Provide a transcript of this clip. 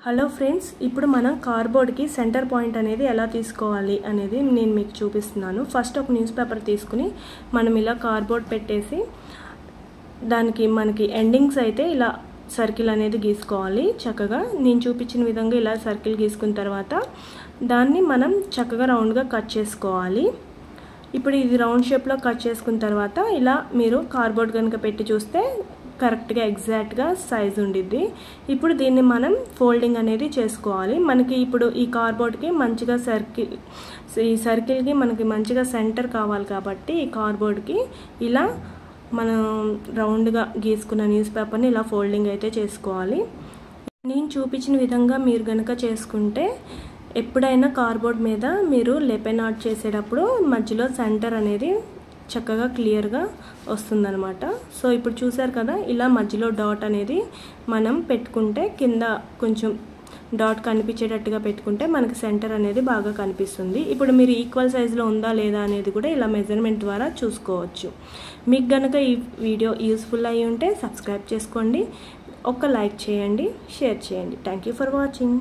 Hello friends, ఇప్పుడు మనం కార్డ్బోర్డ్కి centre point అనేది ఎలా తీసుకోవాలి అనేది నేను మీకు చూపిస్తున్నాను. ఫస్ట్ ఒక న్యూస్ పేపర్ తీసుకుని మనం ఇలా కార్డ్బోర్డ్ పెట్టేసి దానికి మనకి ఎండింగ్స్ అయితే ఇలా సర్కిల్ అనేది గీసుకోవాలి. చక్కగా నేను చూపించిన విధంగా ఇలా సర్కిల్ గీసుకున్న తర్వాత దాన్ని మనం చక్కగా రౌండ్గా కట్ చేసుకోవాలి. ఇప్పుడు ఇది రౌండ్ షేప్లో కట్ చేసుకున్న తర్వాత ఇలా మీరు కార్డ్బోర్డ్ కనుక పెట్టి చూస్తే కరెక్ట్గా ఎగ్జాక్ట్గా సైజ్ ఉండిద్ది. ఇప్పుడు దీన్ని మనం ఫోల్డింగ్ అనేది చేసుకోవాలి. మనకి ఇప్పుడు ఈ కార్డ్బోర్డ్కి మంచిగా ఈ సర్కిల్కి మనకి మంచిగా సెంటర్ కావాలి కాబట్టి ఈ కార్డ్బోర్డ్కి ఇలా మనం రౌండ్గా గీసుకున్న న్యూస్ పేపర్ని ఇలా ఫోల్డింగ్ అయితే చేసుకోవాలి. నేను చూపించిన విధంగా మీరు కనుక చేసుకుంటే ఎప్పుడైనా కార్డ్బోర్డ్ మీద మీరు లెపెన్ ఆర్ట్ చేసేటప్పుడు మధ్యలో సెంటర్ అనేది చక్కగా క్లియర్గా వస్తుందన్నమాట. సో ఇప్పుడు చూసారు కదా, ఇలా మధ్యలో డాట్ అనేది మనం పెట్టుకుంటే కింద కొంచెం డాట్ కనిపించేటట్టుగా పెట్టుకుంటే మనకి సెంటర్ అనేది బాగా కనిపిస్తుంది. ఇప్పుడు మీరు ఈక్వల్ సైజులో ఉందా లేదా అనేది కూడా ఇలా మెజర్మెంట్ ద్వారా చూసుకోవచ్చు. మీకు కనుక ఈ వీడియో యూస్ఫుల్ అయ్యి ఉంటే సబ్స్క్రైబ్ చేసుకోండి, ఒక లైక్ చేయండి, షేర్ చేయండి. Thank you for watching.